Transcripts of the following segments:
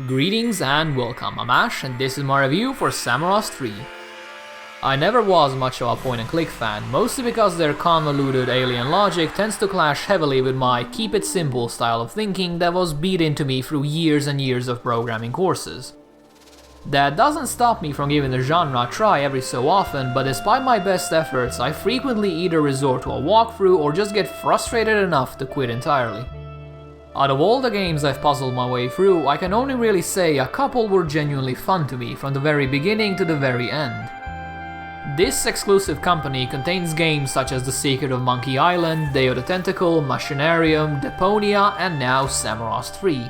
Greetings and welcome, I'm Ash, and this is my review for Samorost 3. I never was much of a point-and-click fan, mostly because their convoluted alien logic tends to clash heavily with my keep-it-simple style of thinking that was beat into me through years and years of programming courses. That doesn't stop me from giving the genre a try every so often, but despite my best efforts, I frequently either resort to a walkthrough or just get frustrated enough to quit entirely. Out of all the games I've puzzled my way through, I can only really say a couple were genuinely fun to me from the very beginning to the very end. This exclusive company contains games such as The Secret of Monkey Island, Day of the Tentacle, Machinarium, Deponia, and now Samorost 3.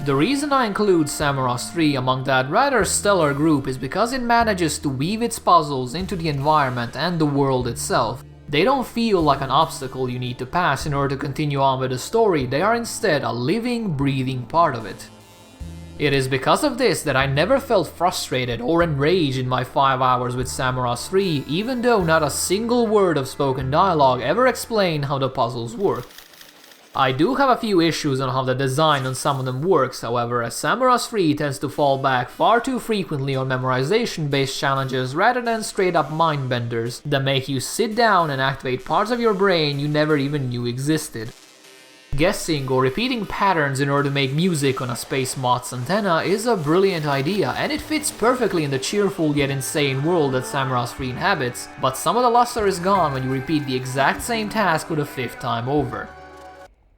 The reason I include Samorost 3 among that rather stellar group is because it manages to weave its puzzles into the environment and the world itself. They don't feel like an obstacle you need to pass in order to continue on with the story, they are instead a living, breathing part of it. It is because of this that I never felt frustrated or enraged in my 5 hours with Samorost 3, even though not a single word of spoken dialogue ever explained how the puzzles work. I do have a few issues on how the design on some of them works, however, as Samorost 3 tends to fall back far too frequently on memorization-based challenges rather than straight-up mind-benders that make you sit down and activate parts of your brain you never even knew existed. Guessing or repeating patterns in order to make music on a space moth's antenna is a brilliant idea, and it fits perfectly in the cheerful yet insane world that Samorost 3 inhabits, but some of the luster is gone when you repeat the exact same task for the 5th time over.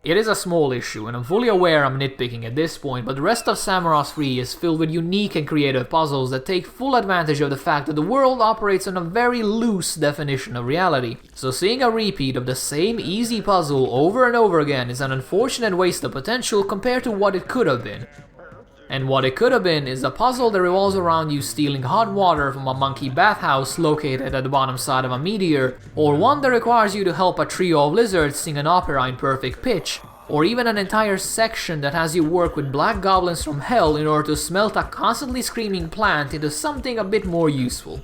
It is a small issue, and I'm fully aware I'm nitpicking at this point, but the rest of Samorost 3 is filled with unique and creative puzzles that take full advantage of the fact that the world operates on a very loose definition of reality, so seeing a repeat of the same easy puzzle over and over again is an unfortunate waste of potential compared to what it could have been. And what it could have been is a puzzle that revolves around you stealing hot water from a monkey bathhouse located at the bottom side of a meteor, or one that requires you to help a trio of lizards sing an opera in perfect pitch, or even an entire section that has you work with black goblins from hell in order to smelt a constantly screaming plant into something a bit more useful.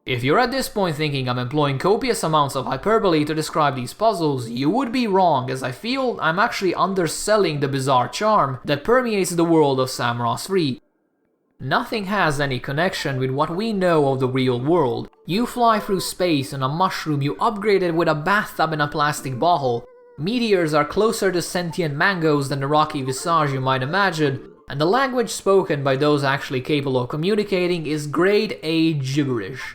If you're at this point thinking I'm employing copious amounts of hyperbole to describe these puzzles, you would be wrong, as I feel I'm actually underselling the bizarre charm that permeates the world of Samorost 3. Nothing has any connection with what we know of the real world. You fly through space on a mushroom you upgraded with a bathtub and a plastic bottle. Meteors are closer to sentient mangoes than the rocky visage you might imagine, and the language spoken by those actually capable of communicating is grade A gibberish.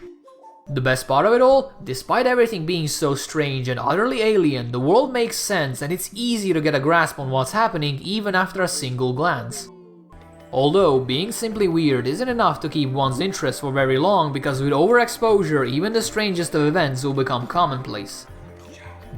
The best part of it all, despite everything being so strange and utterly alien, the world makes sense and it's easy to get a grasp on what's happening even after a single glance. Although, being simply weird isn't enough to keep one's interest for very long, because with overexposure even the strangest of events will become commonplace.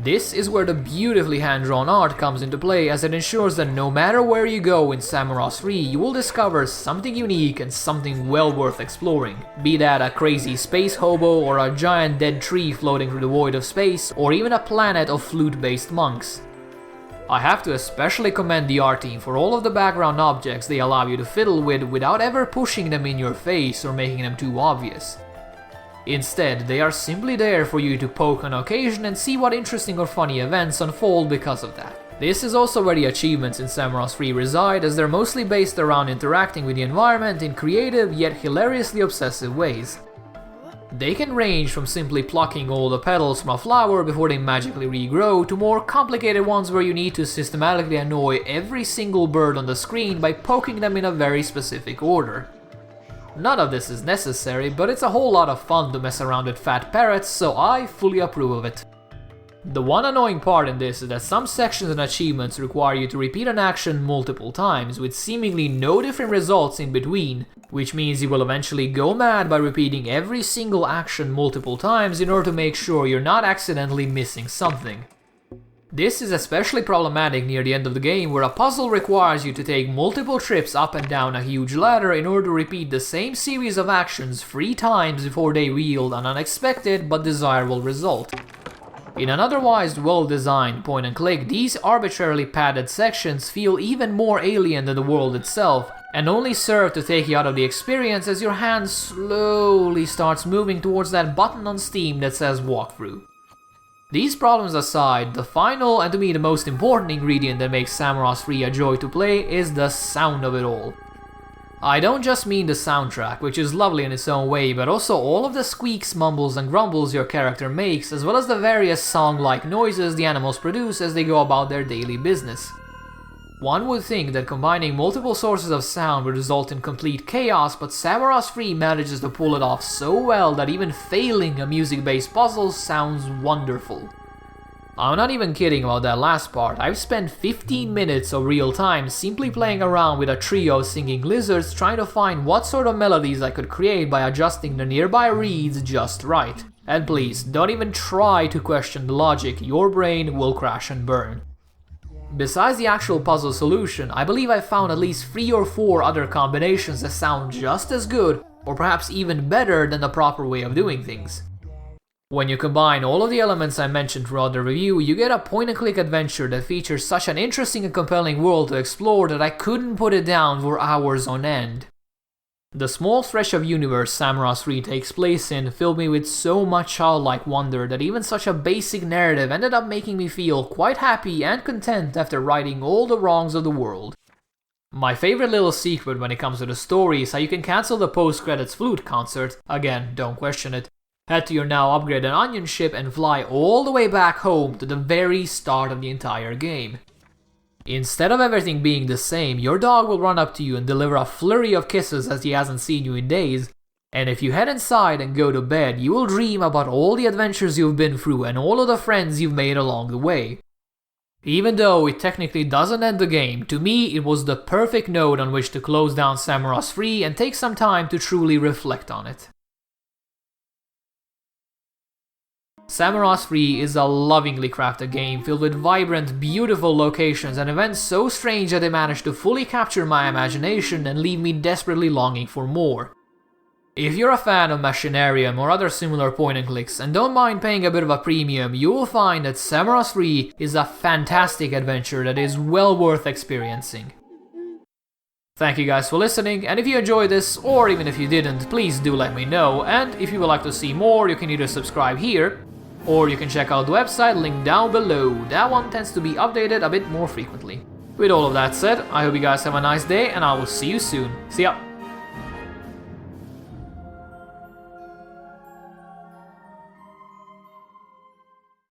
This is where the beautifully hand-drawn art comes into play, as it ensures that no matter where you go in Samorost 3, you will discover something unique and something well worth exploring. Be that a crazy space hobo, or a giant dead tree floating through the void of space, or even a planet of flute-based monks. I have to especially commend the art team for all of the background objects they allow you to fiddle with without ever pushing them in your face or making them too obvious. Instead, they are simply there for you to poke on occasion and see what interesting or funny events unfold because of that. This is also where the achievements in Samorost 3 reside, as they're mostly based around interacting with the environment in creative yet hilariously obsessive ways. They can range from simply plucking all the petals from a flower before they magically regrow, to more complicated ones where you need to systematically annoy every single bird on the screen by poking them in a very specific order. None of this is necessary, but it's a whole lot of fun to mess around with fat parrots, so I fully approve of it. The one annoying part in this is that some sections and achievements require you to repeat an action multiple times, with seemingly no different results in between, which means you will eventually go mad by repeating every single action multiple times in order to make sure you're not accidentally missing something. This is especially problematic near the end of the game, where a puzzle requires you to take multiple trips up and down a huge ladder in order to repeat the same series of actions 3 times before they yield an unexpected but desirable result. In an otherwise well-designed point-and-click, these arbitrarily padded sections feel even more alien than the world itself, and only serve to take you out of the experience as your hand slowly starts moving towards that button on Steam that says walkthrough. These problems aside, the final and to me the most important ingredient that makes Samorost 3 a joy to play is the sound of it all. I don't just mean the soundtrack, which is lovely in its own way, but also all of the squeaks, mumbles and grumbles your character makes, as well as the various song-like noises the animals produce as they go about their daily business. One would think that combining multiple sources of sound would result in complete chaos, but Samorost 3 manages to pull it off so well that even failing a music-based puzzle sounds wonderful. I'm not even kidding about that last part. I've spent 15 minutes of real time simply playing around with a trio of singing lizards trying to find what sort of melodies I could create by adjusting the nearby reeds just right. And please, don't even try to question the logic, your brain will crash and burn. Besides the actual puzzle solution, I believe I found at least 3 or 4 other combinations that sound just as good, or perhaps even better than the proper way of doing things. When you combine all of the elements I mentioned throughout the review, you get a point-and-click adventure that features such an interesting and compelling world to explore that I couldn't put it down for hours on end. The small stretch of universe Samorost 3 takes place in filled me with so much childlike wonder that even such a basic narrative ended up making me feel quite happy and content after righting all the wrongs of the world. My favorite little secret when it comes to the story is how you can cancel the post-credits flute concert, again, don't question it, head to your now upgraded onion ship and fly all the way back home to the very start of the entire game. Instead of everything being the same, your dog will run up to you and deliver a flurry of kisses as he hasn't seen you in days, and if you head inside and go to bed, you will dream about all the adventures you've been through and all of the friends you've made along the way. Even though it technically doesn't end the game, to me it was the perfect note on which to close down Samorost 3 and take some time to truly reflect on it. Samorost 3 is a lovingly crafted game filled with vibrant, beautiful locations and events so strange that they manage to fully capture my imagination and leave me desperately longing for more. If you're a fan of Machinarium or other similar point-and-clicks and don't mind paying a bit of a premium, you will find that Samorost 3 is a fantastic adventure that is well worth experiencing. Thank you guys for listening, and if you enjoyed this, or even if you didn't, please do let me know, and if you would like to see more, you can either subscribe here, or you can check out the website linked down below. That one tends to be updated a bit more frequently. With all of that said, I hope you guys have a nice day and I will see you soon. See ya!